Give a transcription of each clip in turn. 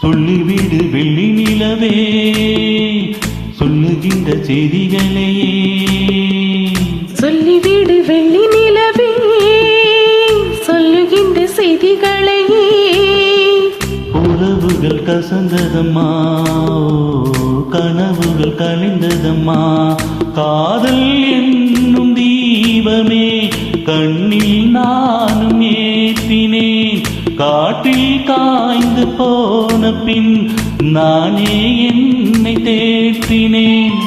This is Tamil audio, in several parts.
சொல்லிவிடு வெள்ளி நிலவே சொல்லுகின்ற செய்திகளையே. சொல்லிவிடு வெள்ளி நிலவே சொல்லுகின்ற செய்திகளையே. உறவுகள் கசந்ததம்மா, கனவுகள் கலைந்ததம்மா. காதல் என்னும் தீபமே கண்ணில் நானும் ஏற்றினேன். காற்றில் காய்ந்து போன பின் நானே என்னை தேற்றினேன்.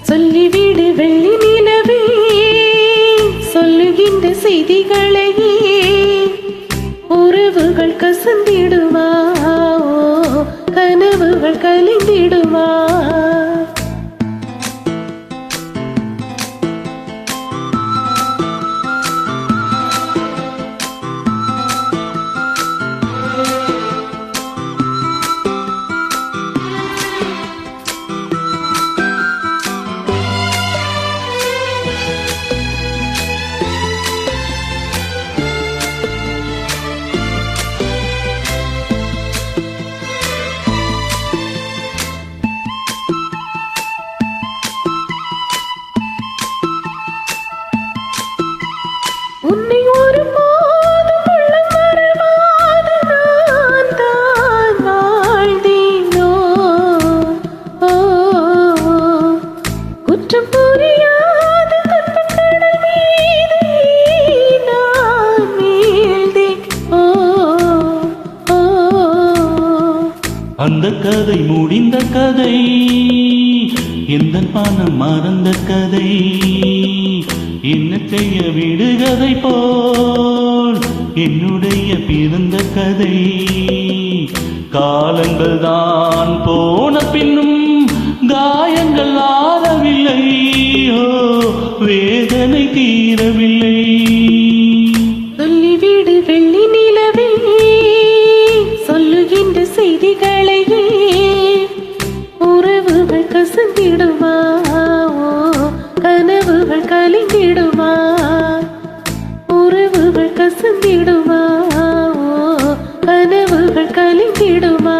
சொல்லிவிடு வெள்ளி நிலவே சொல்லுகின்ற செய்திகளையே. உறவுகள் கசந்திடுமா, கனவுகள் கலைந்திடுமா. உன்னை ஒரு போதும் உள்ளம் மறவாது நான் தான் வாழ்ந்தேனோ. குற்றம் புரியாத துன்பக் கடல் மீது நான் வீழ்ந்தேன். அந்த கதை முடிந்த கதை, எந்த மனம் மறந்த கதை. என்ன செய்ய விடுகதை போல் என்னுடைய பிறந்த கதை. காலங்கள் தான் போன பின்னும் காயங்கள் ஆறவில்லை, வேதனை தீரவில்லை. சொல்லிவிடு வெள்ளி நிலவே சொல்லுகின்ற செய்திகளையே. உறவுகள் கசந்திடுமா, கனவுகள் கலைந்திடுமா. உறவுகள் கசந்திடுமா, கனவுகள் கலைந்திடுமா.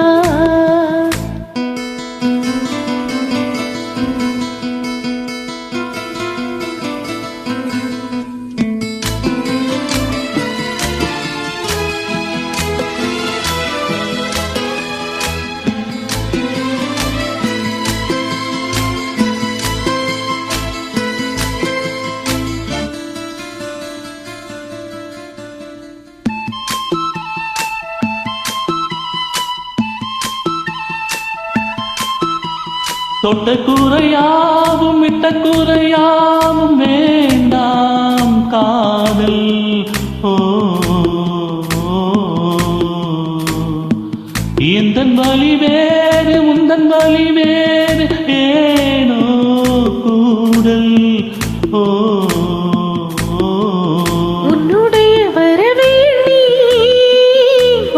தொட்ட கூரையாவும் இட்ட கூரையாவும் வேண்டாம் காதல். எந்தன் வழி வேறு உந்தன் வழி வேறு ஏனோ கூடல். உன்னுடைய வரவே நீ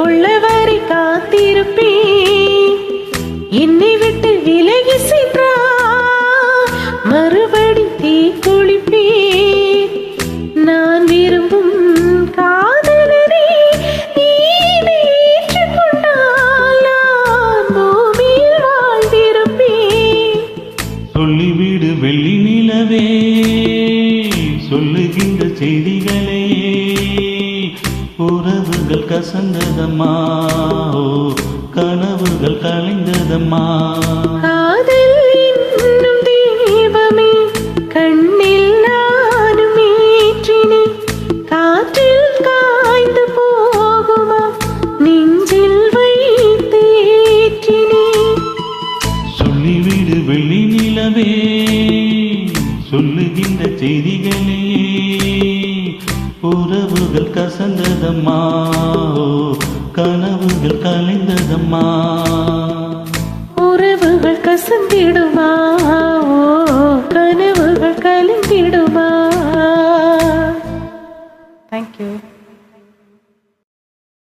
உள்ளவரை காத்திருப்பேன். என்னை விட்டு விலகி சென்றால் மறுபடி தீ குளிப்பேன். நான் விரும்பும் காதலனை நீ ஏற்றுக்கொண்டால் நான் பூமியில் வாழ்ந்திருப்பேன். சொல்லிவிடு வெள்ளி நிலவே சொல்லுகின்ற செய்திகளையே. உறவுகள் கசந்ததம்மா, கனவுகள் கலைந்ததம்மா. காதல் என்னும் தீபமே கண்ணில் நானும் ஏற்றினேன். காற்றில் காய்ந்து போகுமா, நெஞ்சில் வைத்து ஏற்றினேன். சொல்லிவிடு வெள்ளி நிலவே சொல்லுகின்ற செய்திகளையே. உறவுகள் கசந்ததம்மா, கனவுகள் கலைந்ததம்மா. உறவுகள் கசந்திடுமா, கனவுகள் கலைந்திடுமா. Thank you.